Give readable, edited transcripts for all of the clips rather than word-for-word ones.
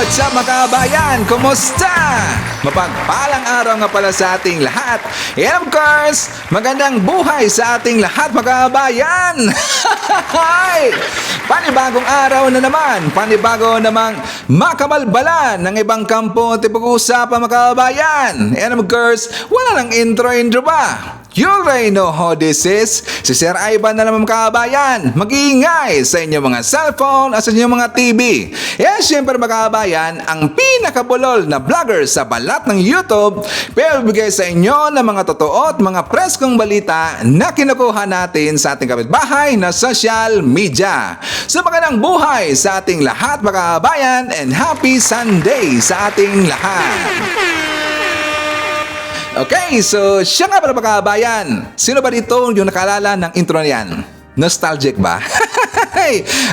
What's up mga kabayan? Kumusta? Mapagpalang araw nga pala sa ating lahat. And of course, magandang buhay sa ating lahat mga kabayan. Panibagong araw na naman. Panibago namang makabalbalan ng ibang kampo at ipag-uusapan mga kabayan. And of course, wala lang intro ba? You already know how this is. Si Sir Ivan na naman mga kabayan. Mag-iingay sa inyong mga cellphone at sa inyong mga TV. Eh, syempre mga kabayan, ang pinakabulol na vlogger sa balat ng YouTube, pero bigay sa inyo ng mga totoo at mga preskong balita na kinukuha natin sa ating kapitbahay na social media. So magandang buhay sa ating lahat mga kabayan and happy Sunday sa ating lahat. Okay, so siya nga pala mga kabayan. Sino ba dito yung nakaalala ng intro niyan? Nostalgic ba?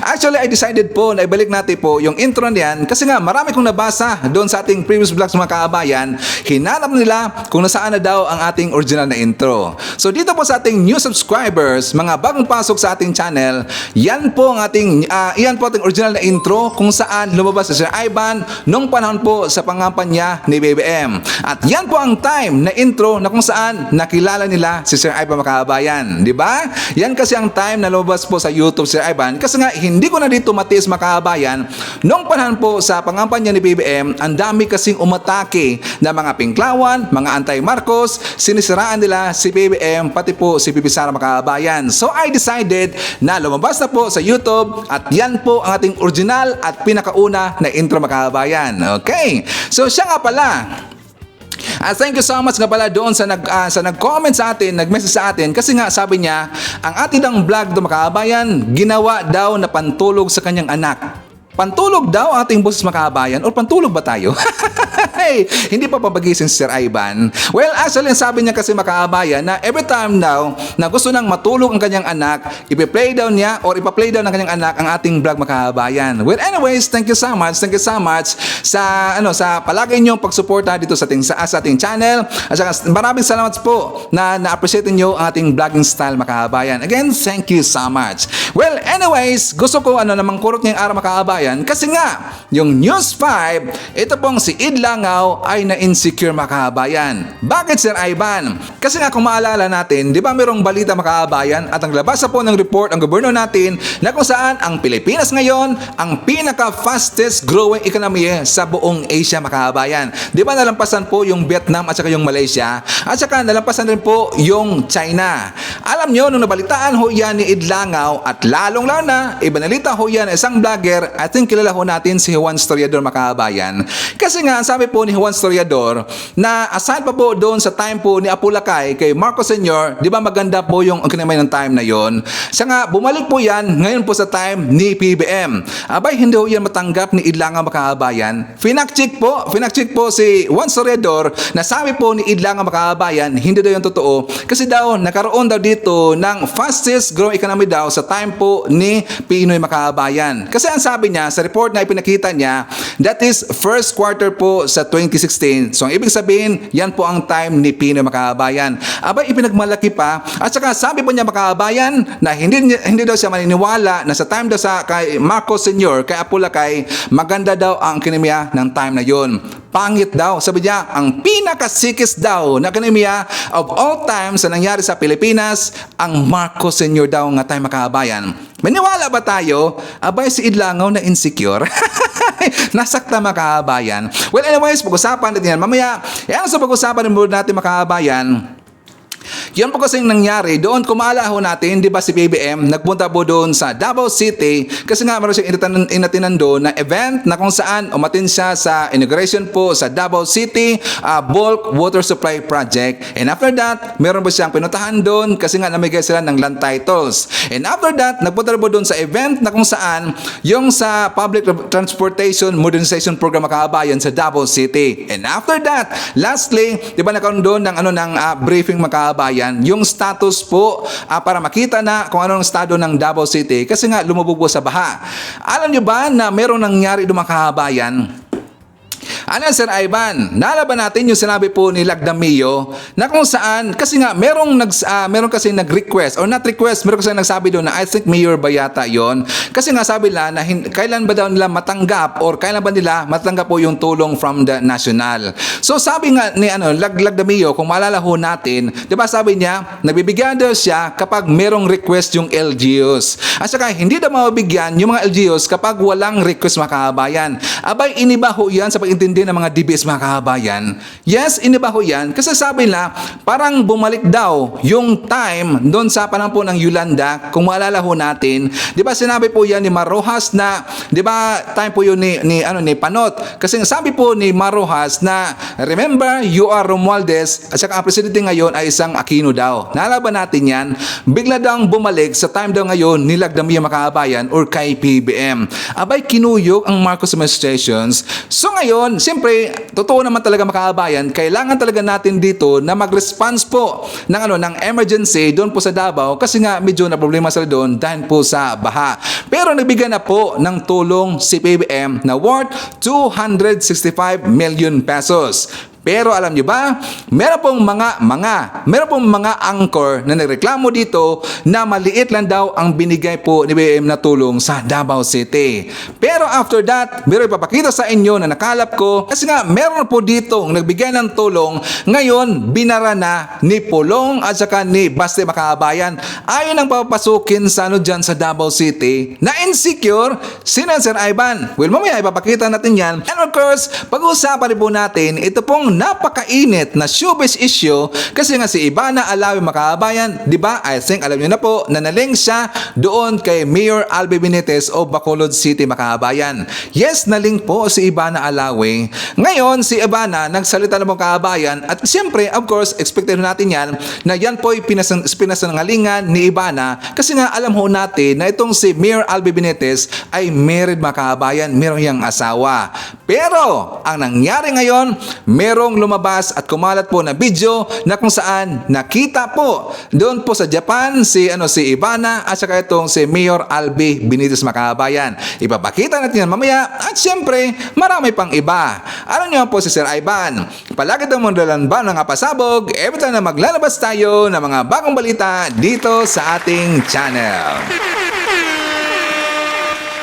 Actually, I decided po na ibalik natin po yung intro niyan kasi nga marami kong nabasa doon sa ating previous vlogs mga kabayan. Hinanap nila kung nasaan na daw ang ating original na intro. So dito po sa ating new subscribers, mga bagong pasok sa ating channel, yan po ang ating original na intro kung saan lumabas si Sir Ivan nung panahon po sa pangampanya ni BBM. At yan po ang time na intro na kung saan nakilala nila si Sir Ivan mga kabayan. Di ba? Yan kasi ang time na lumabas po sa YouTube Sir Ivan kasi nga hindi ko na dito matiis mga kabayan. Nung panahon po sa pangampanya ni BBM, ang dami kasing umatake na mga pingklawan, mga anti-Marcos, sinisiraan nila si BBM pati po si Bibi Sara mga kabayan. So I decided na lumabas na po sa YouTube at yan po ang ating original at pinakauna na intro mga kabayan. Okay, so siya nga pala. Thank you so much nga pala doon sa nag-comment sa atin, nag-message sa atin kasi nga sabi niya, ang ating ng vlog do mga kabayan, ginawa daw na pantulog sa kanyang anak. Pantulog daw ating boses mga kabayan o pantulog ba tayo? Hindi pa papagising si Sir Ivan. Well, actually, sabi niya kasi mga kabayan na every time daw na gusto nang matulog ang kanyang anak, ipi-play daw niya or ipa-play daw ng kanyang anak ang ating vlog mga kabayan. Well, anyways, thank you so much sa palagi niyong pagsuporta dito sa ating channel. At saka maraming salamat po na na-appreciate niyo ang ating vlogging style mga kabayan. Again, thank you so much. Well, anyways, gusto ko namang kurot ngayong araw mga kabayan kasi nga, yung News 5, ito pong si Id Langaw ay na-insecure mga kabayan. Bakit Sir Ivan? Kasi nga kung maalala natin, di ba mayroong balita mga kabayan at ang labas na po ng report ang gobyerno natin na kung saan ang Pilipinas ngayon ang pinaka-fastest growing economy sa buong Asia mga kabayan. Di ba nalampasan po yung Vietnam at saka yung Malaysia at saka nalampasan din po yung China. Alam nyo, nung nabalitaan ho yan ni Id Langaw at lalong-lalo na, ibanalita ho yan isang vlogger at kilala ho natin si Juan Storiador mga kabayan. Kasi nga, sabi po ni Juan Storiador na aside pa po doon sa time po ni Apu Lakay kay Marcos Sr., di ba maganda po yung kinamay ng time na yon. Siya nga, bumalik po yan ngayon po sa time ni PBM. Abay, hindi ho yan matanggap ni Idlangaw mga kabayan. Finakcheck po si Juan Storiador na sabi po ni Idlangaw mga kabayan, hindi daw yung totoo. Kasi daw, nakaroon daw dito ng fastest growing economy daw sa time po ni Pinoy mga kabayan. Kasi ang sabi niya, sa report na ipinakita niya, that is first quarter po sa 2016. So, ang ibig sabihin, yan po ang time ni Pinoy mga kabayan. Abay, ipinagmalaki pa. At saka sabi po niya mga kabayan na hindi daw siya maniniwala na sa time daw sa kay Marcos Sr., kay Apu Lakay, maganda daw ang ekonomiya ng time na yon. Pangit daw. Sabi niya, ang pinakasikis daw na ekonomiya of all time sa nangyari sa Pilipinas, ang Marcos Sr. daw nga tayo makabayan. Maniwala ba tayo? Abay, si Idlangaw na insecure. Nasakta makabayan. Well, anyways, pag-usapan natin yan. Mamaya, yan sa pag-usapan natin makabayan. Yan po kasing nangyari doon, kumala ho natin, di ba si BBM nagpunta po doon sa Davao City kasi nga meron siyang inatinan doon na event na kung saan umatin siya sa inauguration po sa Davao City bulk water supply project. And after that, meron po siyang pinuntahan doon kasi nga namigay sila ng land titles. And after that, nagpunta po doon sa event na kung saan yung sa Public Transportation Modernization Program makabayan sa Davao City. And after that, lastly, di ba nagkaroon doon ng briefing makabayan yung status po para makita na kung ano ang estado ng Davao City kasi nga lumubog po sa baha. Alam nyo ba na merong nangyari doon mga kabayan? Ano Sir Ivan? Nalaban natin yung sinabi po ni Lagdamio na kung saan, kasi nga meron kasi nag-request or not request, meron kasi nagsabi doon na I think mayor ba yata yon. Kasi nga sabi nila na kailan ba daw nila matanggap or kailan ba nila matanggap po yung tulong from the national. So sabi nga ni Lagdamio, kung maalala ho natin, 'di ba sabi niya, nabibigyan daw siya kapag merong request yung LGUs. At saka hindi daw mabibigyan yung mga LGUs kapag walang request mga kababayan. Abay, iniba ho yan sa pag-intindi ng mga DBS mga kababayan. Yes, iniba ho yan kasi sabi nila parang bumalik daw yung time doon sa panahon po ng Yolanda. Kung maalala ho natin, 'di ba sinabi po yan ni Marojas na 'di ba time po yun ni Panot. Kasi sabi po ni Marojas na remember you are Romualdez at saka ang presidente ngayon ay isang Aquino daw. Nalaban natin yan. Bigla daw bumalik sa time daw ngayon ni Lagdamio mga kababayan or kay PBM. Abay, kinuyog ang Marcos administrations. So ngayon, siyempre, totoo naman talaga mga kababayan, kailangan talaga natin dito na mag-response po ng emergency doon po sa Davao kasi nga medyo na problema sila doon dahil po sa baha. Pero nagbigay na po ng tulong si PBM na worth 265 million pesos. Pero alam nyo ba, meron pong mga anchor na nagreklamo dito na maliit lang daw ang binigay po ni BM na tulong sa Davao City. Pero after that, meron ipapakita sa inyo na nakalap ko kasi nga meron po dito nagbigay ng tulong. Ngayon, binara na ni Pulong at saka ni Baste Makabayan. Ayon ang papasukin sa dyan sa Davao City na insecure si Sir Ivan. Well, mamaya ipapakita natin yan. And of course, pag-uusapan rin po natin ito pong napakainit na showbiz issue kasi nga si Ivana Alawi Makabayan, di ba? I think alam niyo na po na naling siya doon kay Mayor Albi Benitez o Bacolod City Makabayan. Yes, naling po si Ivana Alawi. Ngayon, si Ivana nagsalita ng Makabayan at siyempre, of course, expected natin yan na yan po ay pinasangalingan ni Ivana kasi nga alam ho natin na itong si Mayor Albi Benitez ay married Makabayan, meron yang asawa. Pero, ang nangyari ngayon, merong lumabas at kumalat po na video na kung saan nakita po doon po sa Japan si Ivana at saka itong si Mayor Albi Benitez Makabayan. Ipapakita natin yan mamaya at siyempre marami pang iba. Alam niyo po si Sir Ivan, palagi daw mundalan ba ng pasabog every time na maglalabas tayo ng mga bagong balita dito sa ating channel.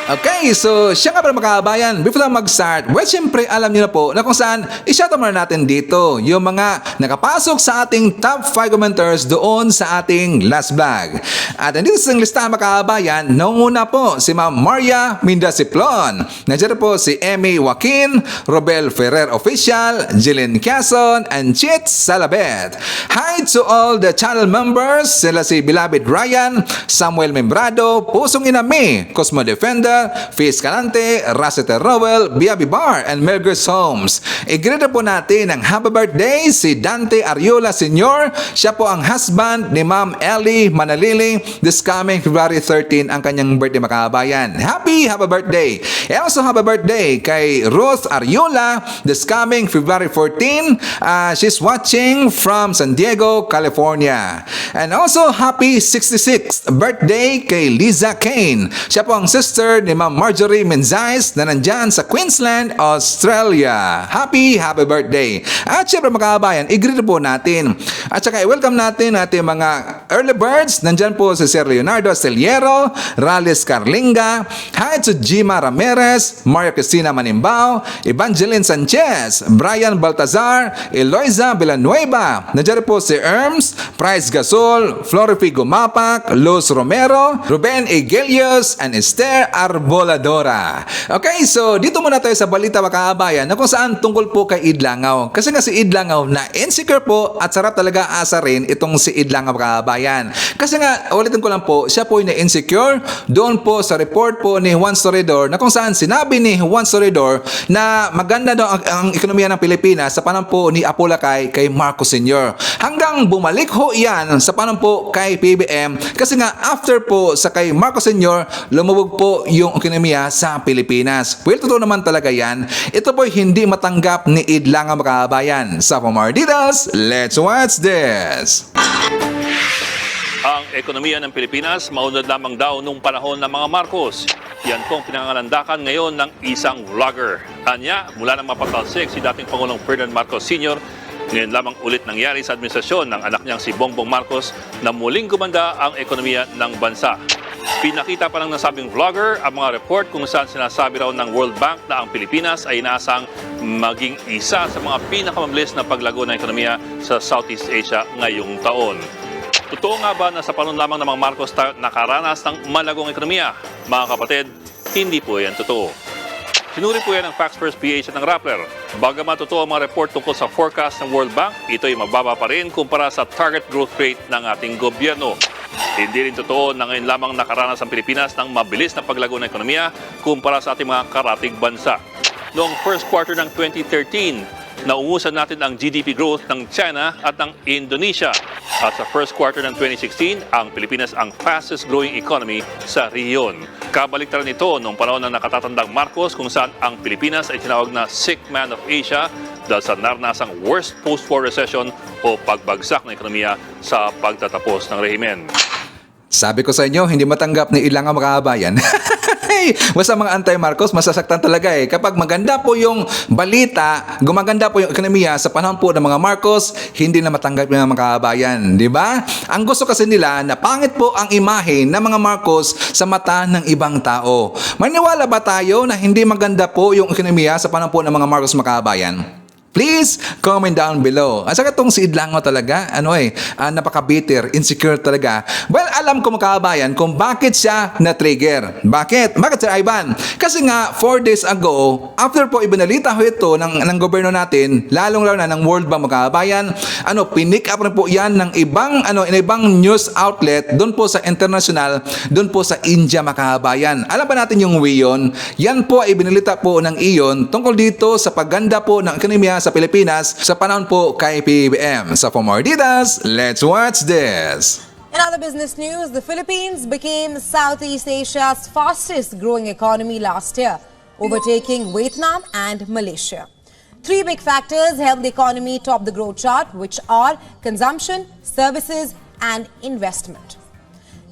Okay, so siya nga pala mga kababayan, before na mag-start, well, siyempre alam niyo na po na kung saan i-shoutout muna natin dito yung mga nakapasok sa ating top 5 commenters doon sa ating last vlog. At andito sa listahan mga kababayan, naunguna po si Ma'am Maria Mindasiplon. Nandiyan po si Emmy Joaquin, Robel Ferrer Official, Jillian Quezon, and Chit Salabet. Hi to all the channel members, sila si Beloved Ryan, Samuel Membrado, Pusong Inami, Cosmo Defender, Fiz Calante, Rosetta Rowell, Biabi Bar, and Melgers Homes. I-greet po natin ang happy birthday si Dante Ariola Sr. Siya po ang husband ni Ma'am Ellie Manalili. This coming February 13 ang kanyang birthday mga kababayan. Happy birthday! And also happy birthday kay Ruth Ariola. This coming February 14. She's watching from San Diego, California. And also happy 66th birthday kay Liza Kane. Siya po ang sister ni Ma'am Marjorie Menzais na nandyan sa Queensland, Australia. Happy birthday! At syempre mga kababayan, i-greet po natin. At saka i-welcome natin ating mga early birds. Nandyan po si Sir Leonardo Asteliero, Rales Carlinga, hi to Gima Ramirez, Maria Cristina Manimbao, Evangeline Sanchez, Brian Baltazar, Eloisa Villanueva. Nandyan po si Erms, Price Gasol, Florifigo Mapak, Luz Romero, Ruben Egelius, and Esther Arboladora. Okay, so dito muna tayo sa balita mga kababayan na kung saan tungkol po kay Idlangaw. Kasi nga si Idlangaw na insecure po at sarap talaga asa rin itong si Idlangaw mga kababayan. Kasi nga, ulitin ko lang po, siya po ay na-insecure doon po sa report po ni Juan Storidor na kung saan sinabi ni Juan Storidor na maganda daw ang ekonomiya ng Pilipinas sa panahon po ni Apolacay kay Marcos Sr. Hanggang bumalik ho yan sa panahon po kay PBM kasi nga after po sa kay Marcos Sr. lumubog po yung ekonomiya sa Pilipinas. Well, totoo naman talaga yan. Ito po hindi matanggap ni Idlangaw mga kababayan. Sa for more details, let's watch this. Ang ekonomiya ng Pilipinas maunlad lamang daw nung panahon ng mga Marcos. Yan pong pinangalandakan ngayon ng isang vlogger. Anya, mula nang mapatalsik si dating Pangulong Ferdinand Marcos Sr., ngayon lamang ulit nangyari sa administrasyon ng anak niyang si Bongbong Marcos na muling gumanda ang ekonomiya ng bansa. Pinakita pa ng nasabing vlogger ang mga report kung saan sinasabi raw ng World Bank na ang Pilipinas ay inaasang maging isa sa mga pinakamabilis na paglago ng ekonomiya sa Southeast Asia ngayong taon. Totoo nga ba na sa panahon lamang ng mga Marcos nakaranas ng malagong ekonomiya? Mga kapatid, hindi po yan totoo. Sinuri po yan ng Facts First PH at ng Rappler. Bagamat totoo ang mga report tungkol sa forecast ng World Bank, ito ay mababa pa rin kumpara sa target growth rate ng ating gobyerno. Hindi rin totoo na ngayon lamang nakaranas ang Pilipinas ng mabilis na paglago ng ekonomiya kumpara sa ating mga karatig bansa. Noong first quarter ng 2013, naungusan natin ang GDP growth ng China at ng Indonesia. At sa first quarter ng 2016, ang Pilipinas ang fastest growing economy sa rehiyon. Kabaliktaran ito noong panahon ng nakatatandang Marcos kung saan ang Pilipinas ay tinawag na sick man of Asia dahil sa naranasang worst post-war recession o pagbagsak ng ekonomiya sa pagtatapos ng rehimen. Sabi ko sa inyo, hindi matanggap ni ilang ang makabayan. Basta mga anti-Marcos, masasaktan talaga eh. Kapag maganda po yung balita, gumaganda po yung ekonomiya sa panahon po ng mga Marcos, hindi na matanggap yung mga makabayan. Di ba? Ang gusto kasi nila na pangit po ang imahe ng mga Marcos sa mata ng ibang tao. Maniwala ba tayo na hindi maganda po yung ekonomiya sa panahon po ng mga Marcos makabayan? Please comment down below. At saka itong si Idlango talaga, napaka-bitter, insecure talaga. Well, alam ko mga kabayan kung bakit siya na-trigger. Bakit? Bakit Sir Ivan? Kasi nga, 4 days ago, after po ibinalita ho ito ng gobyerno natin, lalong-lalo na ng World Bank mga kabayan, pinick up rin po yan ng ibang news outlet doon po sa international, doon po sa India mga kabayan. Alam ba natin yung WION? Yan po ay ibinalita po ng ION tungkol dito sa pagganda po ng ekonomiya sa Pilipinas sa panahon po kay PBBM. So for more details, let's watch this. In other business news, the Philippines became Southeast Asia's fastest growing economy last year, overtaking Vietnam and Malaysia. 3 big factors helped the economy top the growth chart, which are consumption, services, and investment.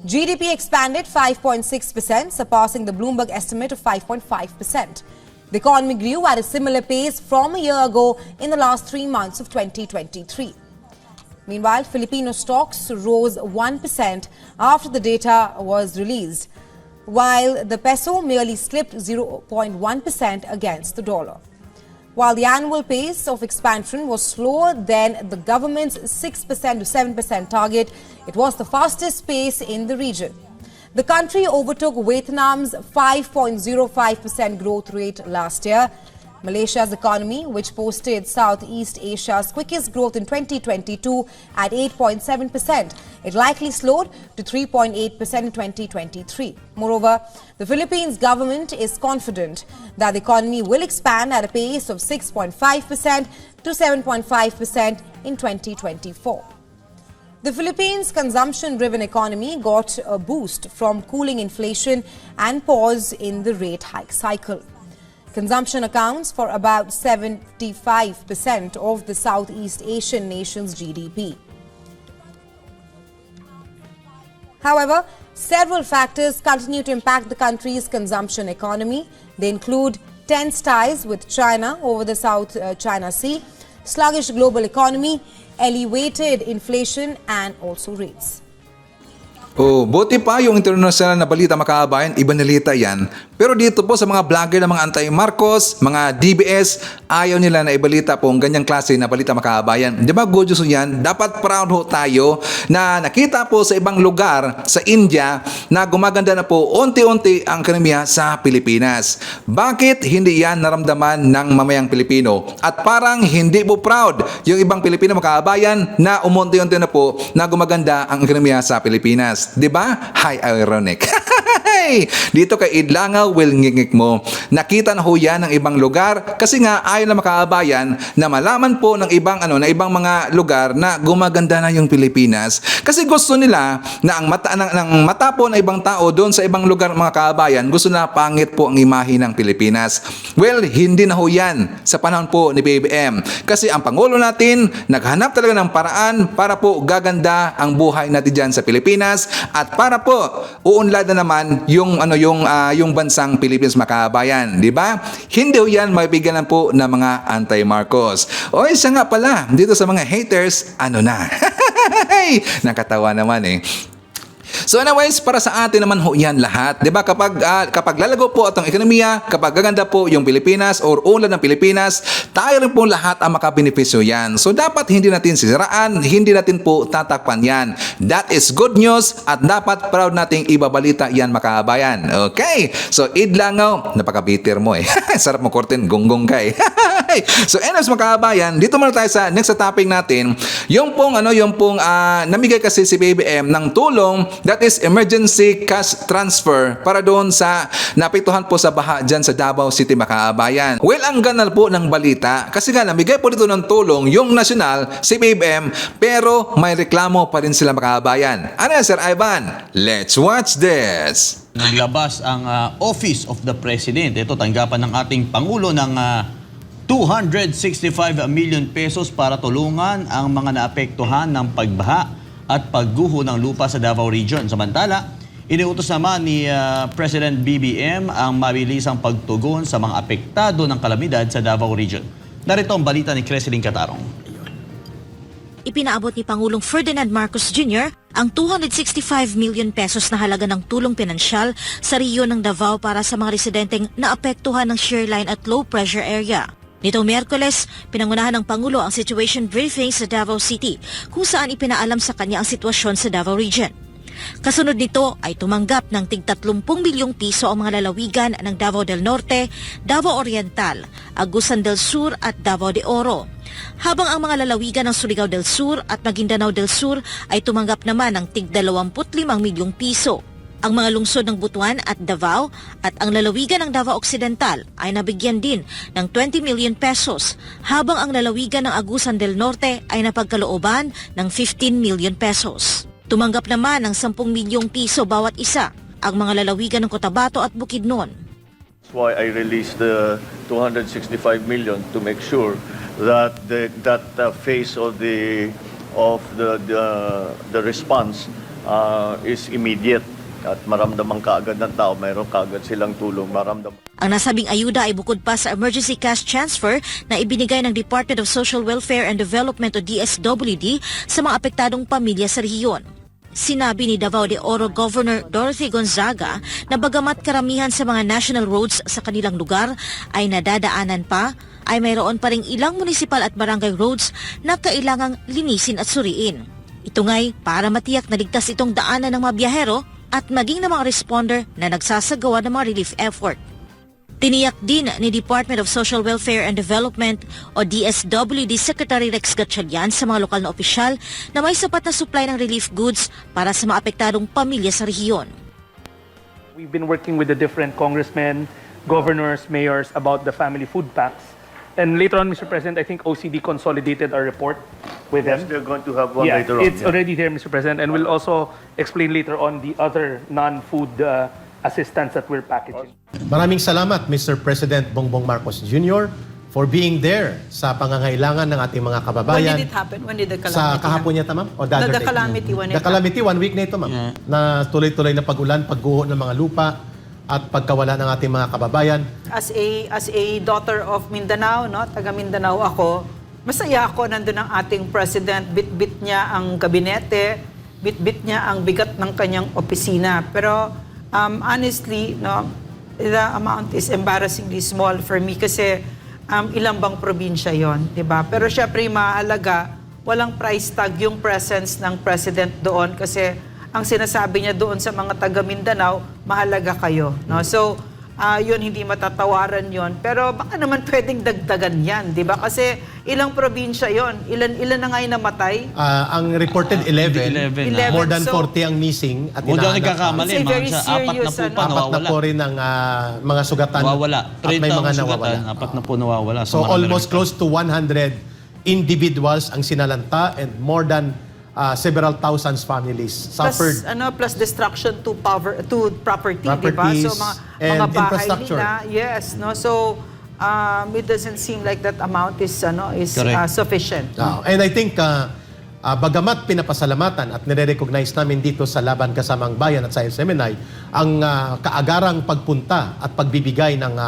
GDP expanded 5.6%, surpassing the Bloomberg estimate of 5.5%. The economy grew at a similar pace from a year ago in the last 3 months of 2023. Meanwhile, Filipino stocks rose 1% after the data was released, while the peso merely slipped 0.1% against the dollar. While the annual pace of expansion was slower than the government's 6% to 7% target, it was the fastest pace in the region. The country overtook Vietnam's 5.05% growth rate last year. Malaysia's economy, which posted Southeast Asia's quickest growth in 2022 at 8.7%, it likely slowed to 3.8% in 2023. Moreover, the Philippines government is confident that the economy will expand at a pace of 6.5% to 7.5% in 2024. The Philippines' consumption-driven economy got a boost from cooling inflation and pause in the rate hike cycle. Consumption accounts for about 75% of the Southeast Asian nation's GDP. However, several factors continue to impact the country's consumption economy. They include tense ties with China over the South China Sea, sluggish global economy, elevated inflation, and also rates. Buti pa yung international na balita makabayan, ibanalita yan. Pero dito po sa mga vlogger ng mga anti-Marcos, mga DBS, ayaw nila na ibalita po ang ganyang klase na balita makabayan. Di ba, good news yan? Dapat proud ho tayo na nakita po sa ibang lugar sa India na gumaganda na po unti-unti ang ekonomiya sa Pilipinas. Bakit hindi yan naramdaman ng mamayang Pilipino? At parang hindi po proud yung ibang Pilipino makabayan na umunti-unti na po na gumaganda ang ekonomiya sa Pilipinas. Di ba? Hi, ironic. Dito kay Idlangaw, will ngingik mo. Nakita na ho yan ng ibang lugar kasi nga ayaw na makaabayan na malaman po ng ibang na ibang mga lugar na gumaganda na yung Pilipinas. Kasi gusto nila na ang mata po ng ibang tao doon sa ibang lugar mga kaabayan, gusto na pangit po ang imahe ng Pilipinas. Well, hindi na ho yan sa panahon po ni BBM. Kasi ang Pangulo natin naghanap talaga ng paraan para po gaganda ang buhay natin dyan sa Pilipinas. at para po uunlad na naman yung yung bansang Philippines, mga kabayan, di ba? Hindi ho yan mabibigyan po ng mga anti-Marcos. O isa nga pala, dito sa mga haters, nakatawa naman eh. So anyways, para sa atin naman ho yan lahat. 'Di ba? Kapag lalago po atong ekonomiya, kapag gaganda po yung Pilipinas or unlad ng Pilipinas, tayo rin po lahat ang makabenepisyo yan. So dapat hindi natin sisiraan, hindi natin po tatakpan yan. That is good news at dapat proud nating ibabalita yan, mga kabayan. Okay? So Idlangaw, napaka-bitter mo eh. Sarap mo korten, gonggong ka eh. So anyways, mga kabayan, dito muna tayo sa next topic natin. Yung pong namigay kasi si BBM ng tulong, that is emergency cash transfer para doon sa naapektuhan po sa baha dyan sa Davao City, mga kabayan. Well, ang ganal po ng balita kasi nga namigay po dito ng tulong yung national, si BBM, pero may reklamo pa rin sila, mga kabayan. Ano yan, Sir Ivan? Let's watch this. Naglabas ang Office of the President. Ito, tanggapan ng ating Pangulo ng 265 million pesos para tulungan ang mga naapektuhan ng pagbaha at pagguho ng lupa sa Davao Region. Samantala, iniutos naman ni President BBM ang mabilisang pagtugon sa mga apektado ng kalamidad sa Davao Region. Narito ang balita ni Creseline Catarong. Ipinaabot ni Pangulong Ferdinand Marcos Jr. ang 265 million pesos na halaga ng tulong pinansyal sa rehiyon ng Davao para sa mga residenteng naapektuhan ng shear line at low pressure area. Nitong Miyerkules, pinangunahan ng Pangulo ang situation briefing sa Davao City kung saan ipinaalam sa kanya ang sitwasyon sa Davao Region. Kasunod nito ay tumanggap ng tig 30 milyong piso ang mga lalawigan ng Davao del Norte, Davao Oriental, Agusan del Sur at Davao de Oro. Habang ang mga lalawigan ng Surigao del Sur at Maguindanao del Sur ay tumanggap naman ng tig 25 milyong piso. Ang mga lungsod ng Butuan at Davao at ang lalawigan ng Davao Occidental ay nabigyan din ng 20 million pesos, habang ang lalawigan ng Agusan del Norte ay napagkalooban ng 15 million pesos. Tumanggap naman ng 10 milyong piso bawat isa ang mga lalawigan ng Cotabato at Bukidnon. That's why I released the 265 million to make sure that phase of the response is immediate. At maramdaman kaagad ng tao, mayroon kaagad silang tulong, maramdaman. Ang nasabing ayuda ay bukod pa sa emergency cash transfer na ibinigay ng Department of Social Welfare and Development o DSWD sa mga apektadong pamilya sa rehiyon. Sinabi ni Davao de Oro Governor Dorothy Gonzaga na bagamat karamihan sa mga national roads sa kanilang lugar ay nadadaanan pa, ay mayroon pa ring ilang municipal at barangay roads na kailangang linisin at suriin. Ito nga'y para matiyak na ligtas itong daanan ng mga biyahero at maging ng mga responder na nagsasagawa ng mga relief effort. Tiniyak din ni Department of Social Welfare and Development o DSWD Secretary Rex Gatchalian sa mga lokal na opisyal na may sapat na supply ng relief goods para sa mga apektadong pamilya sa rehiyon. We've been working with the different congressmen, governors, mayors about the family food packs. And later on, Mr. President, I think OCD consolidated our report with them. Yes, they're going to have one later on. It's already there, Mr. President, and we'll also explain later on the other non-food assistance that we're packaging. Maraming salamat, Mr. President Bongbong Marcos Jr. for being there sa pangangailangan ng ating mga kababayan. When did it happen? When did the calamity Sa kahapon yata, ma'am? O the other The day? calamity, when it The calamity, 1 week na ito, ma'am. Yeah. Na tuloy-tuloy na pag-ulan, pagguho ng mga lupa, at pagkawala ng ating mga kababayan. As a daughter of Mindanao, no, taga Mindanao ako, masaya ako nandun ang ating president, bit-bit niya ang kabinete, bit-bit niya ang bigat ng kanyang opisina. Pero honestly, no, the amount is embarrassingly small for me kasi ilang bang probinsya yon, 'di ba? Pero syempre mahalaga, walang price tag yung presence ng president doon kasi ang sinasabi niya doon sa mga taga Mindanao, mahalaga kayo, no? So, yun hindi matatawaran yon. Pero baka naman pwedeng dagdagan yan, di ba? Kasi ilang probinsya yon, ilan na nga yung namatay? Ang reported 11. 11. More than So, 40 ang missing. At Kung daw hinahanap. nagkakamali, It's a very mga sa 4 na serious, po pa Apat na nawawala. po rin ang mga sugatan. Nawawala. At may mga nawawala. 4 na po nawawala. So almost close to 100 individuals ang sinalanta and more than several thousands families suffered. Plus destruction to property, di ba? Properties So mga and bahay infrastructure. nila, yes, no? So it doesn't seem like that amount is Correct. sufficient. And I think bagamat pinapasalamatan at nire-recognize namin dito sa Laban Kasamang Bayan at sa SMNI ang kaagarang pagpunta at pagbibigay ng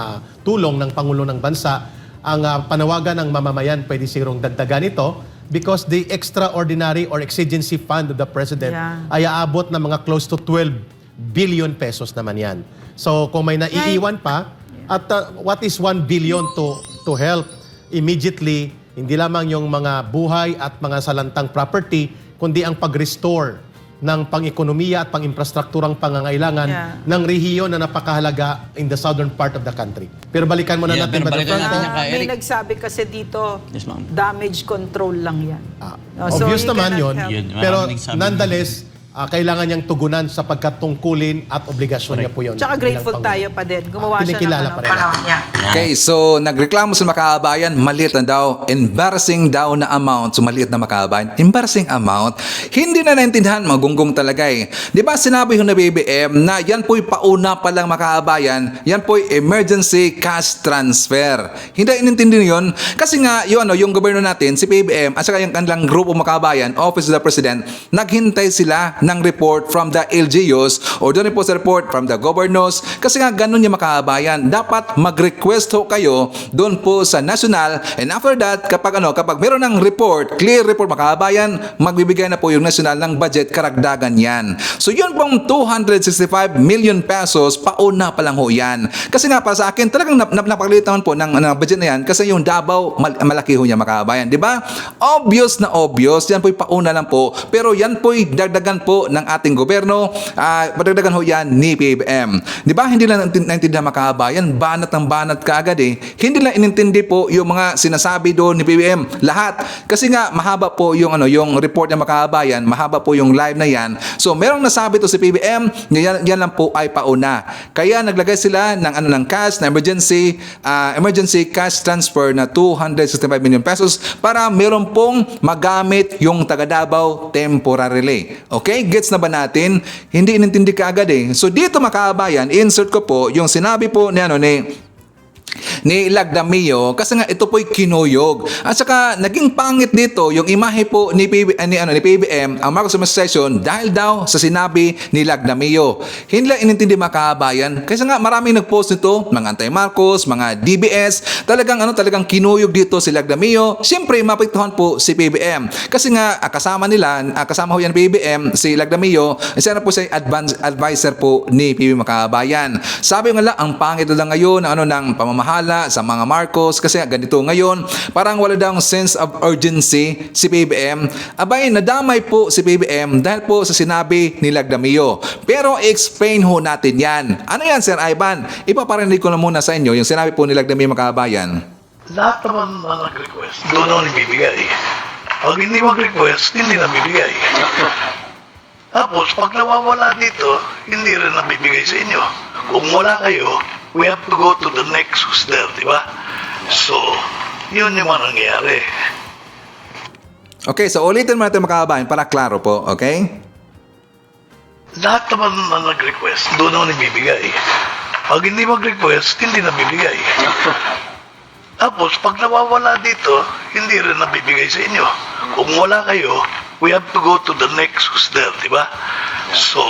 tulong ng Pangulo ng Bansa, ang panawagan ng mamamayan pwede sigurong dagdagan ito because the extraordinary or exigency fund of the President ay aabot ng mga close to 12 billion pesos naman yan. So kung may naiiwan pa, at what is 1 billion to help immediately, hindi lamang yung mga buhay at mga salantang property, kundi ang pag-restore ng pang-ekonomiya at pang-infrastrukturang pangangailangan ng rehiyon na napakahalaga in the southern part of the country. Pero balikan muna natin. pero balikan natin yan kay May Eric. nagsabi kasi dito, Yes, ma'am. damage control lang yan. No, so Obvious he naman cannot yun, help. Yun, pero maraming sabi nonetheless, kailangan niyang tugunan sapagkat tungkulin at obligasyon niya po yun. Tsaka grateful bilang Pangulo. tayo pa din. Gumawa siya Kinikilala ng pa rin. panahon niya. Okay, so nagreklamo sa makabayan, maliit na daw, embarrassing daw na amount, so maliit na makabayan, embarrassing amount, hindi na naintindihan, magunggong talaga eh. Di ba sinabi ko na BBM na yan po'y pauna pa lang makabayan, yan po'y emergency cash transfer. Hindi inintindi yun, kasi nga yung gobyerno natin, si BBM, at saka yung kanilang grupo makabayan, Office of the President, naghintay sila ng report from the LGUs or doon po sa report from the governors, kasi nga ganun yung makabayan. Dapat mag-request ho kayo doon po sa national, and after that kapag meron ng report, clear report makabayan, magbibigay na po yung national ng budget karagdagan yan. So yun pong 265 million pesos pauna pa lang ho yan. Kasi nga para sa akin talagang napakaliit naman po ng budget na yan, kasi yung Davao malaki ho niya makabayan, di ba? Obvious na obvious, yan po'y pauna lang po, pero yan po'y dagdagan po ng ating gobyerno, padagdagan ho yan ni PBM. Di ba hindi lang naintindihan makabayan, banat ng banat kaagad eh. Hindi lang inintindi po yung mga sinasabi doon ni PBM, lahat. Kasi nga mahaba po yung report ng makabayan, mahaba po yung live na yan. So merong nasabi to si PBM, yan lang po ay pauna. Kaya naglagay sila ng cash na emergency cash transfer na 265 million pesos para meron pong magamit yung taga Davao temporarily. Okay? Gets na ba natin? Hindi inintindi ka agad eh. So dito makabayan, insert ko po yung sinabi po ni Lagdamio, kasi nga ito po'y kinuyog. At saka naging pangit dito yung imahe po ni PBM ang Marcos administration dahil daw sa sinabi ni Lagdamio. Hindi lang inintindi makabayan kasi nga maraming nagpost nito, mga anti-Marcos, mga DBS, talagang kinuyog dito si Lagdamio. Siyempre mapektuhan po si PBM kasi nga kasama ho yan PBM, si Lagdamio, siya na po siya advisor po ni PBM makabayan. Sabi nga lang, ang pangit lang ngayon ng pamamahala sa mga Marcos kasi ganito ngayon, parang wala daw sense of urgency si PBM. Abay, nadamay po si PBM dahil po sa sinabi ni Lagdamio. Pero explain ho natin yan. Ano yan, Sir Ivan? Ipaparinig ko na muna sa inyo yung sinabi po ni Lagdamio makabayan. Lahat naman na nag-request, doon naman ibibigay. Pag hindi mag-request, hindi na bibigay. Tapos, pag nawawala dito, hindi rin nabibigay sa inyo. Kung wala kayo, we have to go to the next who's there, di ba? So, yun yung nangyayari. Okay, so ulitin mo natin makabayan para klaro po, okay? Lahat naman na nag-request, doon naman ibibigay. Pag hindi mag-request, hindi na bibigay. Tapos, pag nawawala dito, hindi rin nabibigay sa inyo. Kung wala kayo, we have to go to the next who's there, di ba? So,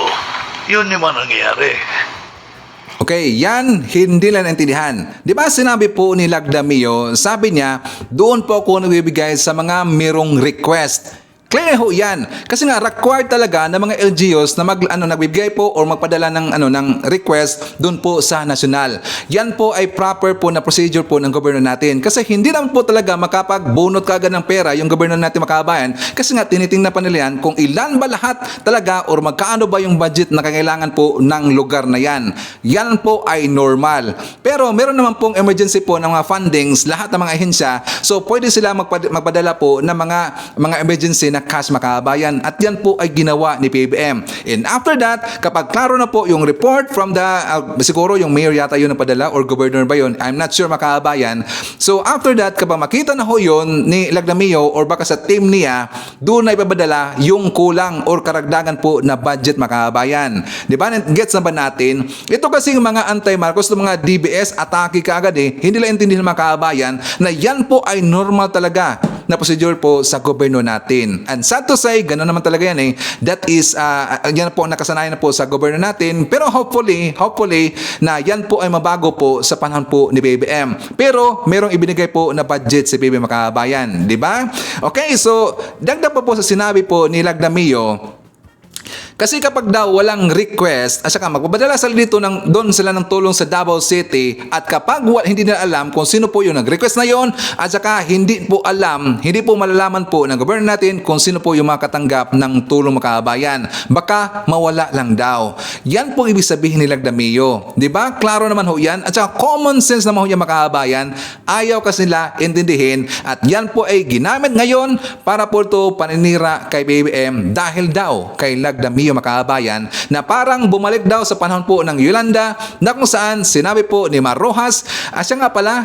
yun yung nangyayari. Okay, yan hindi lang naintindihan. Di ba sinabi po ni Lagdamio, sabi niya, doon po ako nagbibigay sa mga merong request. Clear ho yan. Kasi nga required talaga ng mga LGUs na nagbibigay po or magpadala ng request doon po sa nasyonal. Yan po ay proper po na procedure po ng gobyerno natin. Kasi hindi naman po talaga makapagbunot kaagad ng pera yung gobyerno natin makabayan. Kasi nga tinitingnan pa nila yan kung ilan ba lahat talaga or magkaano ba yung budget na kailangan po ng lugar na yan. Yan po ay normal. Pero meron naman pong emergency po ng mga fundings, lahat ng mga ahensya. So pwede sila magpadala po ng mga emergency na cash makabayan, at yan po ay ginawa ni PBM. And after that, kapag klaro na po yung report from the siguro yung mayor yata yun ang padala or governor ba yun, I'm not sure makabayan. So after that, kapag makita na ho yun ni Lagdamio or baka sa team niya, doon na ipapadala yung kulang or karagdagan po na budget makabayan. Di ba? Gets na ba natin? Ito kasi yung mga anti-Marcos, mga DBS, atake kaagad eh. Hindi lang intindihan makabayan na yan po ay normal talaga. na procedure po sa gobyerno natin. And sad to say, gano'n naman talaga yan eh. That is, yan po, nakasanayan na po sa gobyerno natin. Pero hopefully, na yan po ay mabago po sa panahon po ni BBM. Pero merong ibinigay po na budget si BBM mga kabayan. Di ba? Okay, so dagdag po sa sinabi po ni Lagdamio. Kasi kapag daw walang request, at saka magpapadala sila dito doon sila ng tulong sa Davao City, at kapag hindi nila alam kung sino po yung nag-request na yon, at saka hindi po malalaman po ng gobyerno natin kung sino po yung makatanggap ng tulong makabayan, baka mawala lang daw. Yan po ibig sabihin ni Lagdamio. Diba? Klaro naman ho yan, at saka common sense naman ho yung makabayan, ayaw kasi nila intindihin, at yan po ay ginamit ngayon para po ito paninira kay BBM dahil daw kay Lagdamio makabayan, na parang bumalik daw sa panahon po ng Yolanda, na kung saan sinabi po ni Mar Rojas, siya nga pala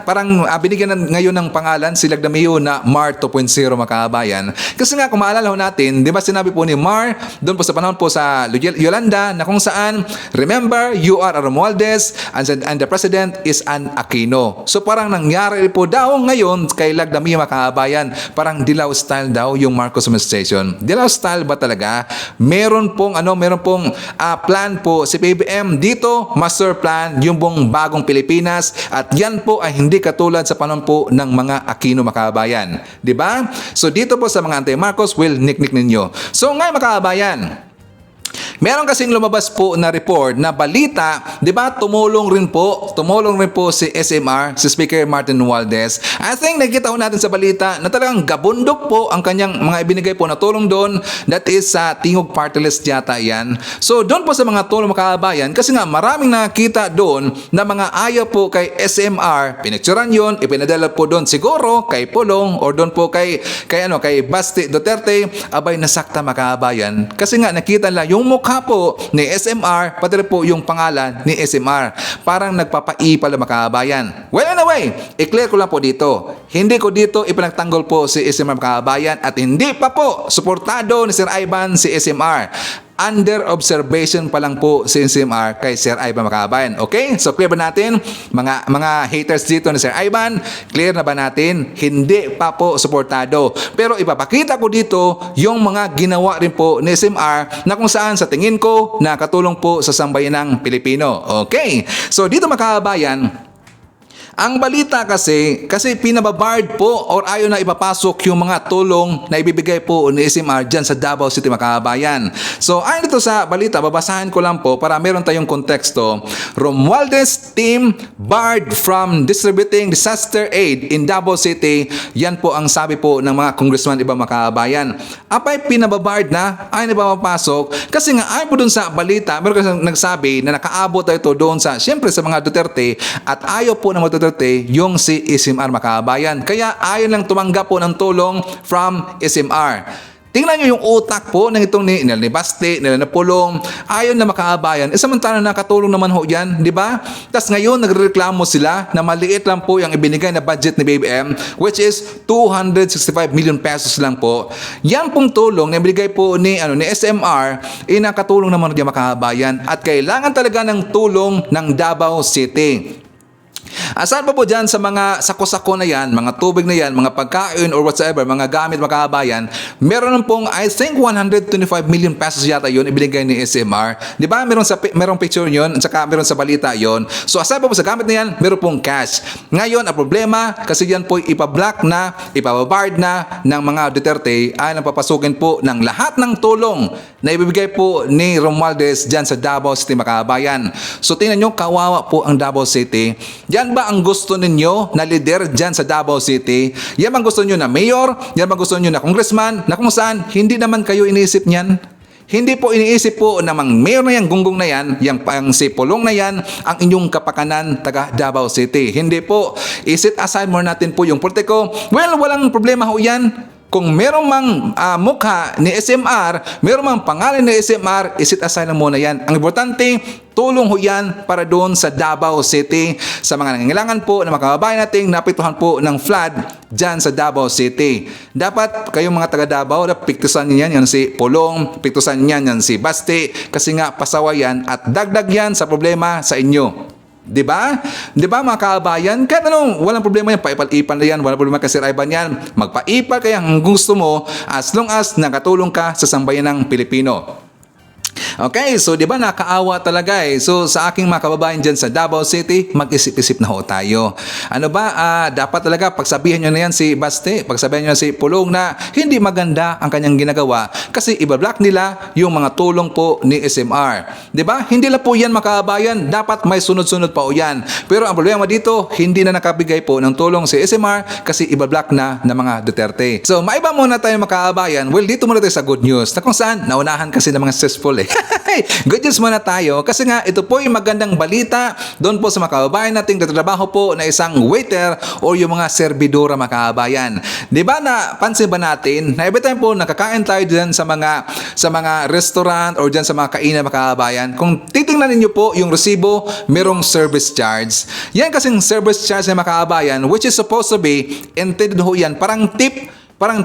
parang binigyan ngayon ng pangalan si Lagdamio na Mar 2.0 makabayan. Kasi nga kung maalala ho natin, di ba sinabi po ni Mar doon po sa panahon po sa Yolanda, na kung saan, remember, you are a Romualdez and the president is an Aquino. So parang nangyari po daw ngayon kay Lagdamio makabayan, parang Dilaw style daw yung Marcos administration. Dilaw style ba talaga? Meron pong plan po si PBM dito, master plan, yung buong bagong Pilipinas, at yan po ay hindi katulad sa panahon po ng mga Aquino makabayan. 'Di ba? So dito po sa mga anti-Marcos, will niknik ninyo. So ngayon makabayan, meron kasing lumabas po na report na balita, 'di ba? Tumulong rin po si SMR, si Speaker Martin Romualdez. I think nakita ho natin sa balita na talagang gabundok po ang kanyang mga ibinigay po na tulong doon. That is sa Tingog Party List yata yan. So doon po sa mga tulong makabayan, kasi nga maraming nakita doon na mga ayaw po kay SMR, pinicturan yun, ipinadala po doon siguro kay Pulong or doon po kay Basti Duterte, abay nasakta makabayan. Kasi nga nakita lang yung mukha po ni SMR, pati rin po yung pangalan ni SMR. Parang nagpapai pala makabayan. Well, anyway, i-clear ko lang po dito. Hindi ko dito ipinagtanggol po si SMR makabayan, at hindi pa po suportado ni Sir Ivan si SMR. Under observation pa lang po si SMR kay Sir Ivan makabayan. Okay? So clear ba natin? Mga haters dito ni Sir Ivan, clear na ba natin? Hindi pa po suportado. Pero ipapakita ko dito yung mga ginawa rin po ni SMR na kung saan sa tingin ko nakatulong po sa sambayanang Pilipino. Okay? So dito makabayan, ang balita kasi pinababard po or ayaw na ipapasok yung mga tulong na ibibigay po ni SMR dyan sa Davao City makabayan. So ayon dito sa balita, babasahin ko lang po para meron tayong konteksto. Romualdez team barred from distributing disaster aid in Davao City. Yan po ang sabi po ng mga congressman iba makabayan. Apay pinababard na, ayaw na ipapasok kasi nga ayaw po dun sa balita, meron kasi nagsabi na nakaabot ito doon sa, siyempre sa mga Duterte, at ayaw po ng mga Duterte yung si SMR makabayan. Kaya ayaw lang tumanggap po ng tulong from SMR. Tingnan nyo yung utak po ng itong ni Basti, nila na Pulong, ayaw na makabayan. Samantala nakatulong naman ho yan, di ba? Tapos ngayon nagrereklamo sila na maliit lang po yung ibinigay na budget ni BBM, which is 265 million pesos lang po. Yan pong tulong na ibinigay po ni SMR, nakatulong naman niya makabayan, at kailangan talaga ng tulong ng Davao City. Asan pa po dyan sa mga sako-sako na yan, mga tubig na yan, mga pagkain or whatsoever, mga gamit makabayan, meron pong I think 125 million pesos yata yun ibinigay ni SMR. Di ba? Merong picture yun, at saka meron sa balita yun. So asan pa po sa gamit na yan, meron pong cash. Ngayon, ang problema, kasi yan po ipablock na, ipababard na ng mga Duterte, ay napapasukin po ng lahat ng tulong na ibibigay po ni Romualdez dyan sa Davao City makabayan. So tingnan nyo, kawawa po ang Davao City. Yan ba ang gusto ninyo na leader dyan sa Davao City? Yan ba ang gusto nyo na mayor? Yan ba ang gusto nyo na congressman? Na kung saan, hindi naman kayo iniisip niyan? Hindi po iniisip po na mang mayor na yan, gunggong na yan, yung si Pulong na yan, ang inyong kapakanan taga Davao City. Hindi po. Isit aside more natin po yung politiko. Well, walang problema ho yan. Kung merong mang mukha ni SMR, merong mang pangalan ni SMR, isit aside na muna yan. Ang importante, tulong ho yan para doon sa Davao City, sa mga nangangailangan po na makababayan nating napituhan po ng flood dyan sa Davao City. Dapat kayong mga taga Davao, piktusan niyan yan si Pulong, piktusan niyan yan si Basti, kasi nga pasawa yan at dagdag yan sa problema sa inyo. Di ba? Di ba mga kabayan? Kahit anong, walang problema yan. Paipal-ipal na yan. Walang problema kasi raiban yan. Magpaipal kaya ang gusto mo as long as nakatulong ka sa sambayan ng Pilipino. Okay, so di ba nakaawa talaga eh. So sa aking mga kababayan dyan sa Davao City, mag-isip-isip na ho tayo. Ano ba, dapat talaga pagsabihan nyo na yan si Baste, pagsabihan nyo na si Pulong na hindi maganda ang kanyang ginagawa kasi ibablock nila yung mga tulong po ni SMR. Di ba? Hindi lang po yan mga kababayan, dapat may sunod-sunod pa o yan. Pero ang problema dito, hindi na nakabigay po ng tulong si SMR kasi ibablock na ng mga Duterte. So maiba muna tayo mga kababayan. Well, dito muna tayo sa good news na kung saan naunahan kasi ng mga successful eh. Good news muna tayo kasi nga ito po yung magandang balita doon po sa mga kababayan nating nagtatrabaho po na isang waiter o yung mga servidora mga kababayan. Di ba na pansin ba natin na every time po nakakain tayo dyan sa mga restaurant or dyan sa mga kainan mga kababayan, kung titingnan ninyo po yung resibo, merong service charge. Yan kasing service charge na mga kababayan which is supposed to be intended ho yan parang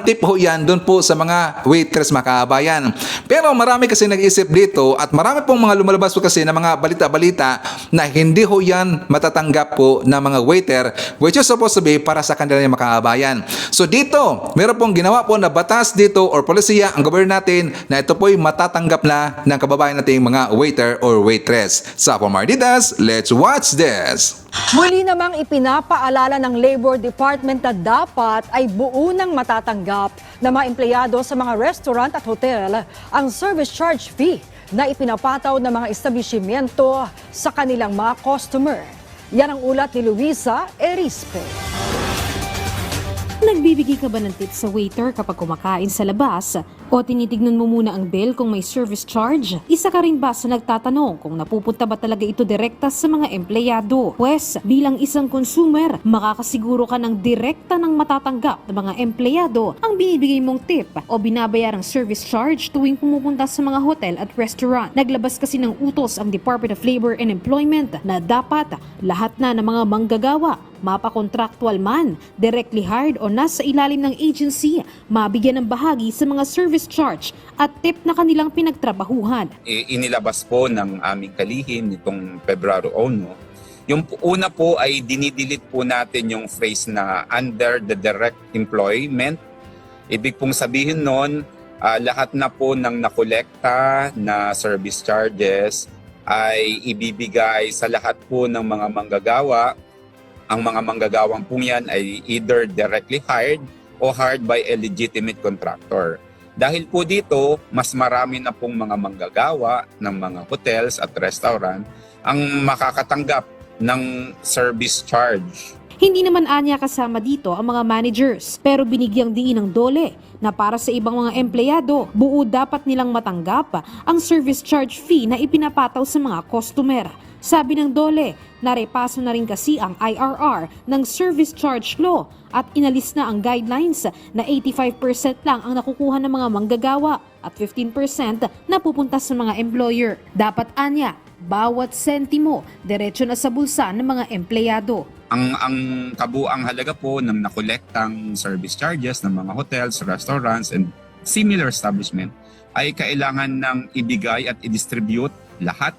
tip ho yan doon po sa mga waitress mga kababayan. Pero marami kasi nag-isip dito at marami pong mga lumalabas po kasi na mga balita-balita na hindi ho yan matatanggap po ng mga waiter which is supposed to be para sa kanila mga kababayan. So dito, meron pong ginawa po na batas dito or polisiya ang gobyerno natin na ito po'y matatanggap na ng kababayan nating mga waiter or waitress. Sa Pomardidas, let's watch this! Muli namang ipinapaalala ng Labor Department na dapat ay buo ng matatanggap ng mga empleyado sa mga restaurant at hotel ang service charge fee na ipinapataw ng mga establishmento sa kanilang mga customer. Yan ang ulat ni Luisa Erispe. Nagbibigay ka ba ng tip sa waiter kapag kumakain sa labas? O tinitignan mo muna ang bill kung may service charge? Isa ka rin ba sa nagtatanong kung napupunta ba talaga ito direkta sa mga empleyado? Pwes, bilang isang consumer, makakasiguro ka ng direkta ng matatanggap ng mga empleyado ang binibigay mong tip o binabayarang service charge tuwing pumupunta sa mga hotel at restaurant. Naglabas kasi ng utos ang Department of Labor and Employment na dapat lahat na ng mga manggagawa, mapa-contractual man, directly hired o nasa ilalim ng agency, mabigyan ng bahagi sa mga service charge at tip na kanilang pinagtrabahuhan. Inilabas po ng aming kalihim nitong Pebrero 1. Yung una po ay dinidelete po natin yung phrase na under the direct employment. Ibig pong sabihin nun, lahat na po ng nakolekta na service charges ay ibibigay sa lahat po ng mga manggagawa. Ang mga manggagawang po yan ay either directly hired o hired by a legitimate contractor. Dahil po dito, mas marami na pong mga manggagawa ng mga hotels at restaurant ang makakatanggap ng service charge. Hindi naman anya kasama dito ang mga managers, pero binigyang diin ng DOLE na para sa ibang mga empleyado, buo dapat nilang matanggap ang service charge fee na ipinapataw sa mga customer. Sabi ng DOLE, narepaso na rin kasi ang IRR ng service charge law at inalis na ang guidelines na 85% lang ang nakukuha ng mga manggagawa at 15% na pupunta sa mga employer. Dapat anya, bawat sentimo diretso na sa bulsa ng mga empleyado. Ang kabuang halaga po ng nakolektang service charges ng mga hotels, restaurants, and similar establishment ay kailangan ng ibigay at i-distribute lahat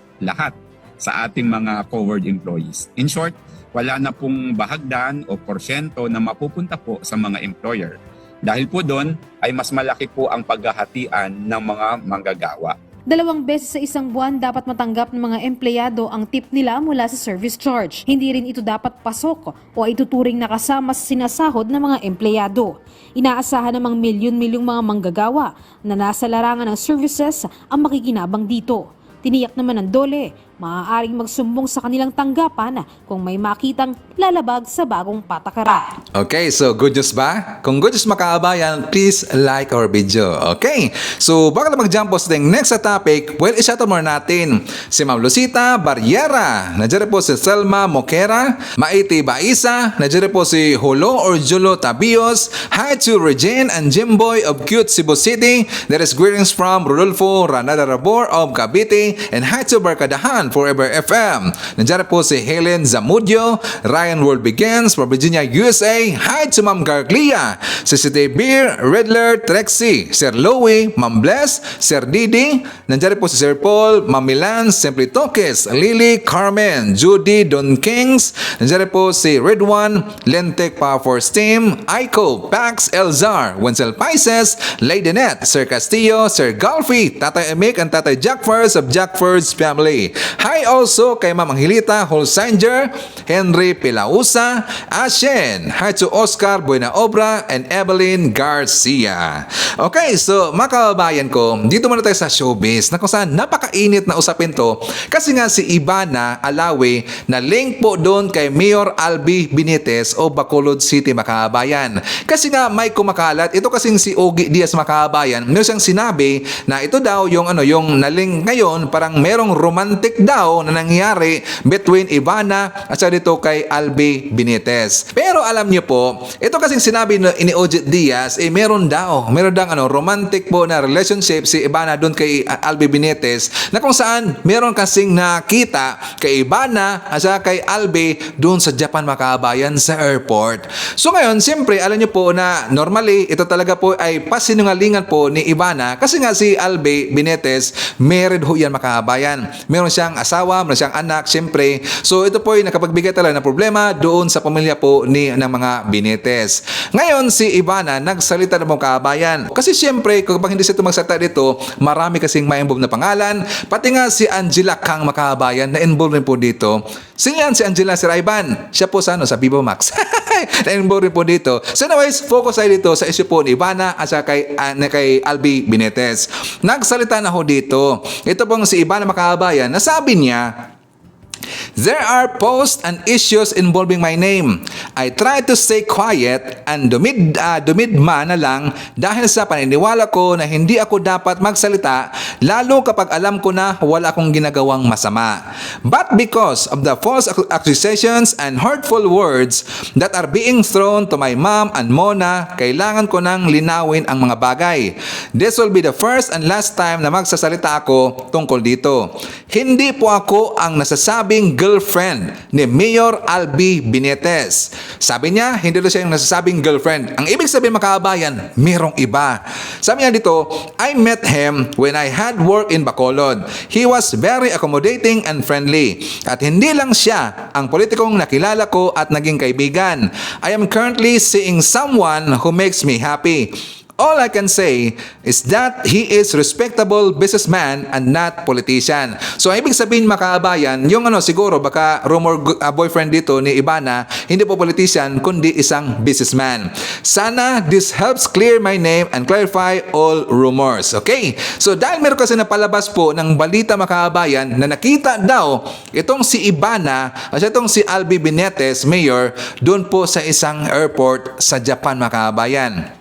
sa ating mga covered employees. In short, wala na pong bahagdan o porsyento na mapupunta po sa mga employer. Dahil po doon ay mas malaki po ang paghahatian ng mga manggagawa. 2 beses sa isang buwan dapat matanggap ng mga empleyado ang tip nila mula sa service charge. Hindi rin ito dapat pasok o ituturing na kasama sa sinasahod ng mga empleyado. Inaasahan namang milyon-milyong mga manggagawa na nasa larangan ng services ang makikinabang dito. Tiniyak naman ng DOLE, maaaring magsumbong sa kanilang tanggapan kung may makitang lalabag sa bagong patakaran. Okay, so good news ba? Kung good news mga kababayan, please like our video. Okay, so bago na mag-jump po sa next topic, well, i-shoutout muna natin si Ma'am Lucita Barriera, nandiyan po si Selma Moquera, Maiti Baisa, nandiyan po si Holo or Julo Tabios, hi to Regine and Jimboy of Cute Cebu City, there is greetings from Rodolfo Ranada Rabor of Cavite, and hi to Barkadahan One Forever FM. Nandiyan po si Helen Zamudio, Ryan World Begins from Virginia, USA. Hi to Ma'am Garglia, si City Beer, Redler, Trexie, Sir Louie, Ma'am Bless, Sir Didi. Nandiyan po si Sir Paul, Ma'am Milan, Simply Tokes, Lily, Carmen, Judy, Don Kings. Nandiyan po si Red One, Lentek Power for Steam, Aiko, Pax, Elzar, Wenzel Paises, Lady Net, Sir Castillo, Sir Golfy, Tatay Emik, and Tatay Jackfers of Jackfers family. Hi also kay Ma'am Angelita Holsinger, Henry Pilausa, Ashen. Hi to Oscar Buena Obra and Evelyn Garcia. Okay, so mga kababayan ko, dito muna tayo sa showbiz na kung saan napakainit na usapin to kasi nga si Ivana Alawi na link po doon kay Mayor Albi Benitez o Bacolod City, mga kababayan. Kasi nga may kumakalat, ito kasing si Ogie Diaz, mga kababayan, meron siyang sinabi na ito daw yung naling ngayon parang merong romantic daw na nangyari between Ivana at sa dito kay Albi Benitez. Pero alam niyo po, ito kasing sinabi ni Ogie Diaz, meron daw romantic po na relationship si Ivana doon kay Albi Benitez na kung saan meron kasing nakita kay Ivana at saka kay Albi doon sa Japan, mga kababayan, sa airport. So ngayon, siyempre, alam niyo po na normally, ito talaga po ay pasinungalingan po ni Ivana kasi nga si Albi Benitez, married ho yan, mga kababayan. Meron siyang asawa, meron siyang anak, siyempre. So ito po ay nakapagbigay talaga ng problema doon sa pamilya po ng mga Benitez. Ngayon, si Ivana nagsalita ng mga kababayan. Kasi siyempre, kapag hindi siya magsalita dito, marami kasing ma-involve na pangalan. Pati nga si Angela Kang, mga kababayan, na-involve rin po dito. Sino yan si Angela, Sir Ivan? Siya po sa Vivo Max. Na-involve rin po dito. So anyways, focus tayo dito sa issue po ni Ivana at saka kay Albi Benitez. Nagsalita na ho dito. Ito pong si Ivana, mga kababayan, nasabi niya, there are posts and issues involving my name. I try to stay quiet and dumidma na lang dahil sa paniniwala ko na hindi ako dapat magsalita lalo kapag alam ko na wala akong ginagawang masama. But because of the false accusations and hurtful words that are being thrown to my mom and Mona, kailangan ko nang linawin ang mga bagay. This will be the first and last time na magsasalita ako tungkol dito. Hindi po ako ang nasasabing girlfriend ni Mayor Albi Benitez. Sabi niya, hindi daw siya yung nasasabing girlfriend. Ang ibig sabihin, mga kababayan, mayroong iba. Sabi niya dito, I met him when I had work in Bacolod. He was very accommodating and friendly. At hindi lang siya ang politikong nakilala ko at naging kaibigan. I am currently seeing someone who makes me happy. All I can say is that he is respectable businessman and not politician. So, ibig sabihin, mga kababayan, yung siguro baka rumor boyfriend dito ni Ivana, hindi po politician, kundi isang businessman. Sana this helps clear my name and clarify all rumors. Okay? So, dahil meron kasi napalabas po ng balita, mga kababayan, na nakita daw itong si Ivana at itong si Albi Benitez, mayor, doon po sa isang airport sa Japan, mga kababayan.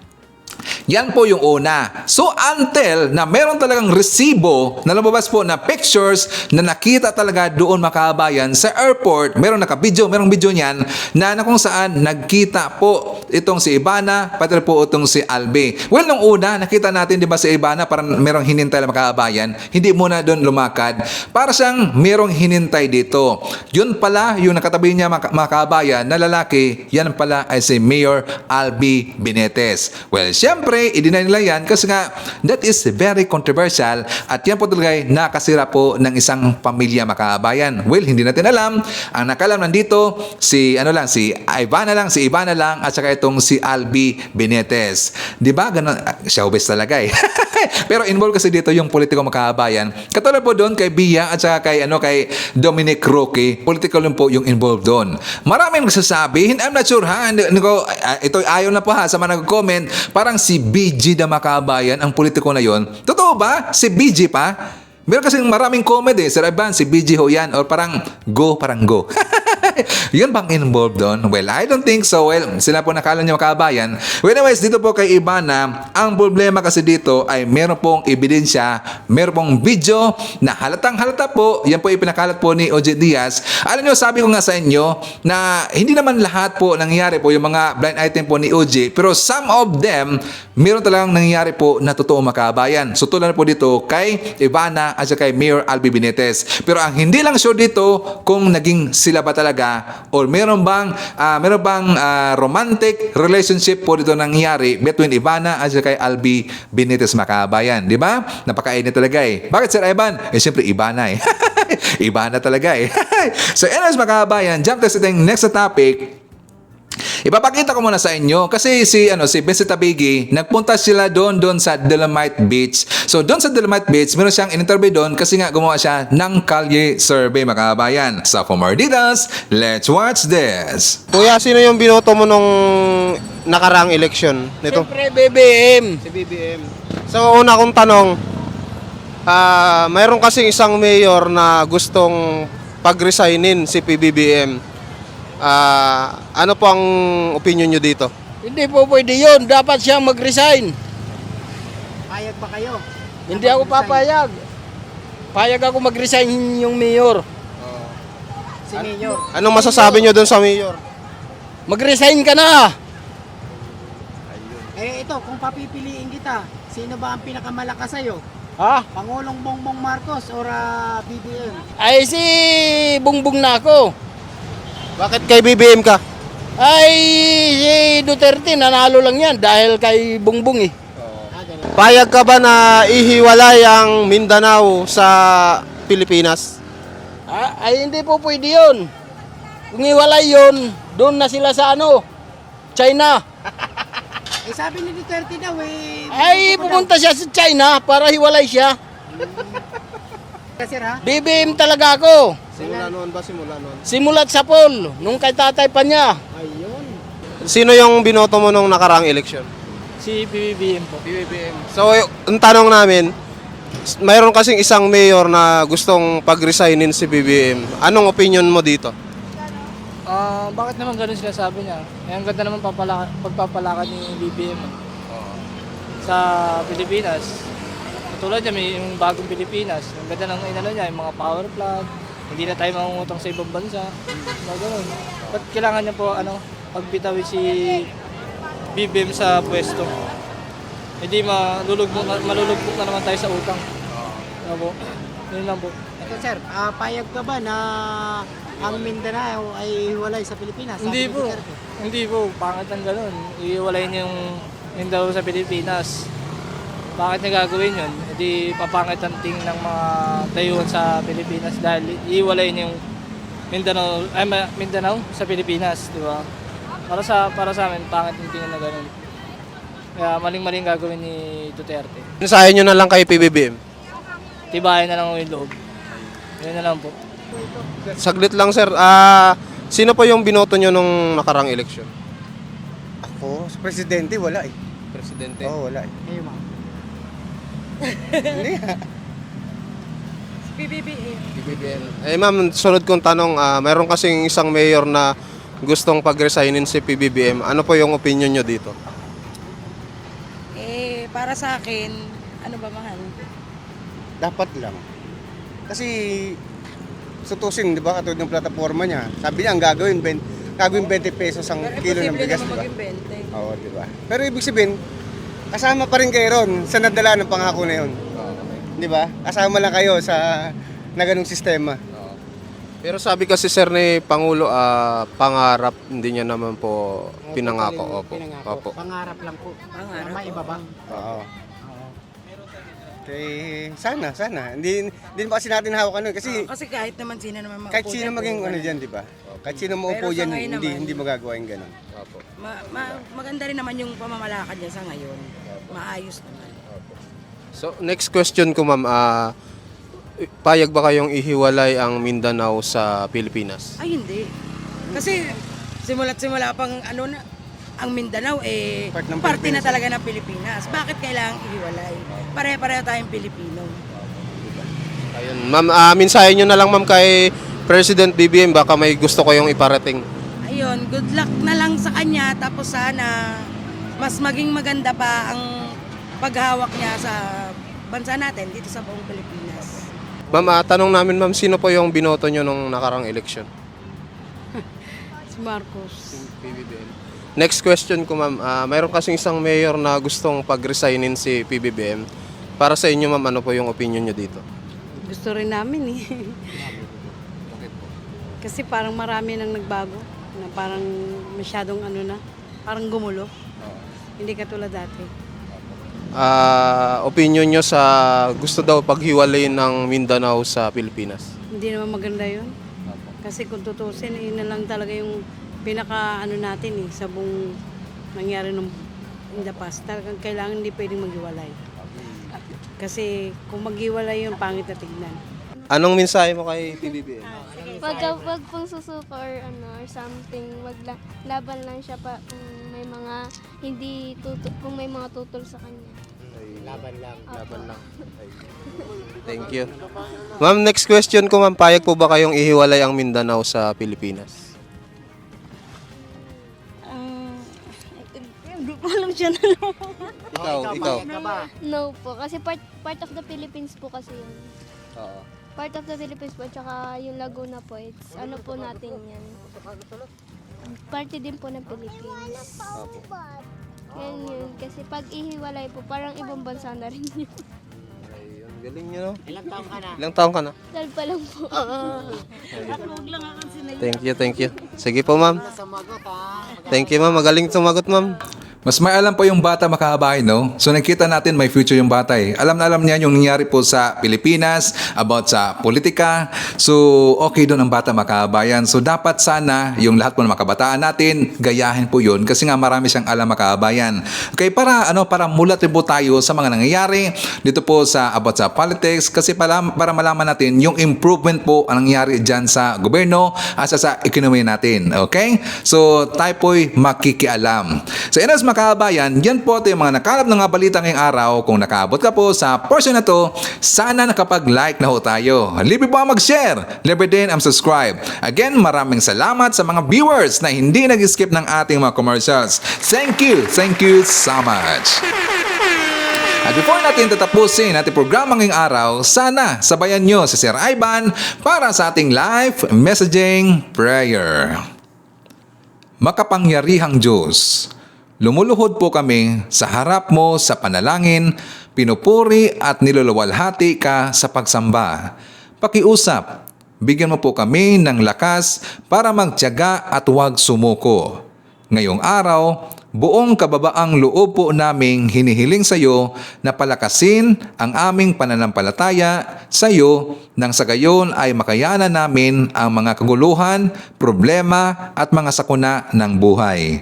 Yan po yung una. So until na meron talagang resibo na lumabas po na pictures na nakita talaga doon, mga kababayan, sa airport, merong merong video niyan na kung saan nagkita po itong si Ivana, pati po itong si Albi. Well, nung una, nakita natin, di ba, si Ivana, parang merong hinintay na, mga kababayan, hindi muna doon lumakad. Para siyang merong hinintay dito. Yun pala, yung nakatabi niya, mga kababayan, na lalaki, yan pala ay si Mayor Albi Benitez. Well, siyempre, i-deny nila yan kasi nga that is very controversial at yan po talaga ay nakasira po ng isang pamilya, mga kababayan. Well, hindi natin alam. Ang nakalam nandito, si Ivana lang at saka itong si Albi Benitez. Di ba? Ganun, showbiz talaga eh. Pero involved kasi dito yung politiko, mga kababayan. Katulad po doon kay Bia at saka kay Dominic Roque, political lang po yung involved doon. Maraming nagsasabi, I'm not sure ha, ito ayaw na po ha sa mga nag-comment, parang si BG na, mga kababayan, ang politiko na yon. Totoo ba? Si BG pa? Meron kasing maraming comment Sir Ivan, si BG ho yan, or parang go. Yun bang involved doon? Well, I don't think so. Well, sila po nakala nyo kabayan. Well, anyways, dito po kay Ivana, ang problema kasi dito ay meron pong ebidensya, meron pong video na halatang halata po. Yan po ipinakalat po ni OJ Diaz. Alam nyo, sabi ko nga sa inyo na hindi naman lahat po nangyayari po yung mga blind item po ni OJ, pero some of them, meron talagang nangyayari po na totoo makabayan. So tulad po dito kay Ivana at saka kay Mayor Albi Benitez. Pero ang hindi lang sure dito kung naging sila ba talaga or meron bang romantic relationship po dito nangyayari between Ivana at saka kay Albi Benitez makabayan. Di ba? Napakainit talaga eh. Bakit Sir Ivan? Eh siyempre Ivana eh. Ivana talaga eh. So anyways makabayan, jump to sa next topic. Ipapakita ko muna sa inyo kasi si Vincent Tabigi, nagpunta sila doon sa Dolomite Beach. So doon sa Dolomite Beach, meron siyang in-interview doon kasi nga gumawa siya ng kalye survey mga kabayan. So for more details, let's watch this. Kuya, sino yung binoto mo nung nakaraang eleksyon nito? Siyempre, BBM. Si BBM. So una kong tanong, mayroon kasing isang mayor na gustong pag-resignin si PBBM. Ano po ang opinion nyo dito? Hindi po pwede yun. Dapat siyang mag-resign. Payag ba kayo? Hindi ako papayag. Payag ako mag-resign yung mayor. Si Mayor. Anong masasabi nyo doon sa mayor? Mag-resign ka na. Eh ito, kung papipiliin kita, sino ba ang pinakamalakas sa'yo? Ha? Pangulong Bongbong Marcos or BBM? Ay si Bongbong na ako. Bakit kay BBM ka? Ay si Duterte nanalo lang yan dahil kay Bongbong eh. Payag ka ba na ihiwalay ang Mindanao sa Pilipinas? Ay hindi po pwede yun. Kung iwalay yun, doon na sila sa China. Eh sabi ni Duterte daw eh. Ay pupunta siya sa China para hiwalay siya. Sir ha? BBM talaga ako. Simula noon ba? Simula noon? Simulat sa poll, nung kay tatay pa niya. Ayun. Sino yung binoto mo nung nakaraang eleksyon? Si BBM po. BBM. So, ang tanong namin, mayroon kasing isang mayor na gustong pag-resignin si BBM. Anong opinion mo dito? Bakit naman ganun sila sabi niya? Ang ganda naman pagpapalakad ni BBM sa Pilipinas. Tulad niya, may yung bagong Pilipinas. Ang ganda ng inano niya, yung mga power plant. Hindi na tayo mangungutang sa ibang bansa. Ganun. Ba't kailangan niya po pagbitawin si BBM sa pwesto? Hindi malulugmok na naman tayo sa utang. Po. Yun lang po. Ito sir, payag ka ba na ang Mindanao ay hiwalay sa Pilipinas? Hindi po. Hindi po. Pangit ang ganun. Iiwalay niyo yung Mindanao sa Pilipinas. Bakit niya gagawin yun? Hindi papangit ang tingin ng mga tayuan sa Pilipinas dahil iiwalay niya yung Mindanao sa Pilipinas, di ba? Para sa amin, pangit yung tingin na ganun. Kaya maling-maling gagawin ni Duterte. Mensahe nyo na lang kay PBBM. Tibayan na lang yung loob. Yun na lang po. Saglit lang sir, sino po yung binoto nyo nung nakaraang eleksyon? Ako, sa presidente, wala eh. Presidente? Oo, wala eh. Ayun ma'am. Hindi ha. BBM. Eh ma'am, sunod kong tanong, mayroon kasing isang mayor na gustong pag-resignin si PBBM. Ano po yung opinion nyo dito? Para sa akin, ano ba mahal? Dapat lang. Kasi, sutusin, di ba, katulad ng plataforma niya. Sabi niya, ang gagawin 20 pesos ang kilo ng bigas, di ba? Oo, di ba? Pero ibig sabihin, kasama pa rin kayo ron sa nadala ng pangako na yun. Di ba? Kasama lang kayo sa na ganung sistema. Pero sabi kasi sir ni Pangulo, pangarap, hindi niya naman po pinangako. Opo. Opo. Pangarap lang po. Pangarap. Maibaba. Oo. Okay, sana. Hindi pa kasi natin hawak ano kasi Kahit naman sino naman maupo kahit sino maging ano diyan, di ba? Kahit sino maupo diyan, hindi magagawa yung ganun. Opo. Maganda rin naman yung pamamalakad niya sa ngayon. Maayos naman. So next question ko ma'am, payag ba kayong ihiwalay ang Mindanao sa Pilipinas? Ay, hindi. Kasi simula pang ang Mindanao parte na talaga ng Pilipinas. Bakit kailangang ihiwalay? Pare-pareho tayong Pilipino. Ayun, ma'am, mensahe nyo na lang ma'am kay President BBM, baka may gusto ko yung iparating. Ayun, good luck na lang sa kanya. Tapos sana mas maging maganda pa ang paghawak niya sa bansa natin dito sa buong Pilipinas. Ma'am, tanong namin ma'am, sino po yung binoto nyo nung nakarang election? Si Marcos. Next question ko ma'am, mayroon kasing isang mayor na gustong pag-resignin si PBBM. Para sa inyo ma'am, ano po yung opinion nyo dito? Gusto rin namin eh. Kasi parang marami nang nagbago. Na parang masyadong parang gumulo. Hindi katulad dati. Opinion nyo sa gusto daw paghiwalayin ng Mindanao sa Pilipinas? Hindi naman maganda yun. Kasi kung tutusin, yun na lang talaga yung pinaka natin sa buong nangyari nung in the past. Talagang kailangan hindi pwedeng maghiwalay. Kasi kung maghiwalay yun, pangit na tignan. Anong mensahe mo kay PBBM? Wag pong susuko or or something, laban lang siya pa kung may mga kung may mga tutol sa kanya. Laban lang. Laban lang. Thank you. Ma'am, next question ko ma'am, payag po ba kayong ihiwalay ang Mindanao sa Pilipinas? Hindi ko alam siya na Ikaw. No po, kasi part of the Philippines po kasi yun. Oo. Part of the Philippines po, tsaka yung Laguna po, it's po natin yan. Party din po ng Philippines. Yan yun, kasi pag ihiwalay po, parang ibang bansa na rin yun. Ayun, galing nyo no? Ilang taon ka na? Ilang taon ka na? Dahil pa lang po. Thank you. Sige po ma'am. Thank you ma'am, magaling sumagot ma'am. Mas may alam po yung bata makahabahay, no? So nakita natin may future yung bata eh. Alam na alam niya yung nangyari po sa Pilipinas, about sa politika. So okay doon ang bata makahabayan. So dapat sana yung lahat po ng makabataan natin, gayahin po yun kasi nga marami siyang alam makahabayan. Okay, para mulat rin po tayo sa mga nangyayari dito po sa about sa politics kasi para malaman natin yung improvement po ang nangyayari dyan sa gobyerno at sa ekonomiya natin. Okay? So tayo po'y makikialam. So anyways, makabayan, yan po ito yung mga nakalap ng mga balita ngayong araw. Kung nakaabot ka po sa portion na to, sana nakapag-like na ho tayo. Libre po ang mag-share. Libre din ang subscribe. Again, maraming salamat sa mga viewers na hindi nag-skip ng ating mga commercials. Thank you so much. At before natin tatapusin ating programa ngayong araw, sana sabayan nyo si Sir Ivan para sa ating live messaging prayer. Makapangyarihang Diyos, lumuluhod po kami sa harap mo sa panalangin, pinupuri at niluluwalhati ka sa pagsamba. Pakiusap, bigyan mo po kami ng lakas para magtiyaga at huwag sumuko. Ngayong araw, buong kababaang loob po naming hinihiling sa iyo na palakasin ang aming pananampalataya sa iyo nang sa gayon ay makayanan namin ang mga kaguluhan, problema at mga sakuna ng buhay.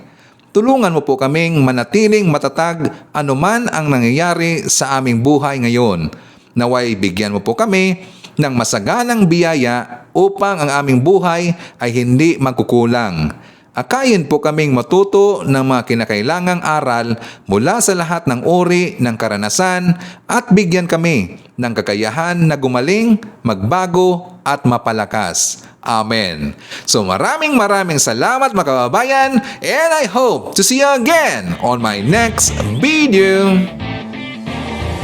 Tulungan mo po kaming manatiling matatag anuman ang nangyayari sa aming buhay ngayon. Naway bigyan mo po kami ng masaganang biyaya upang ang aming buhay ay hindi magkukulang. Akayin po kaming matuto ng mga kinakailangang aral mula sa lahat ng uri ng karanasan at bigyan kami ng kakayahan na gumaling, magbago at mapalakas. Amen. So maraming salamat mga kababayan and I hope to see you again on my next video.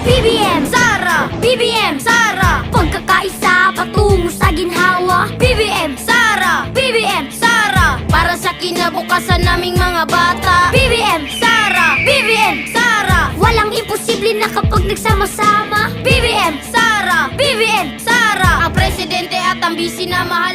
BBM Sara! BBM Sara! Pagkakaisa patungo sa ginhawa. BBM Sara! BBM Sara! Para sa kinabukasan naming mga bata. BBM Sara! BBM Sara! Walang imposible na kapag nagsama-sama. BBM Sara! BBM Sara! Ang presidente at ang bisi na mahal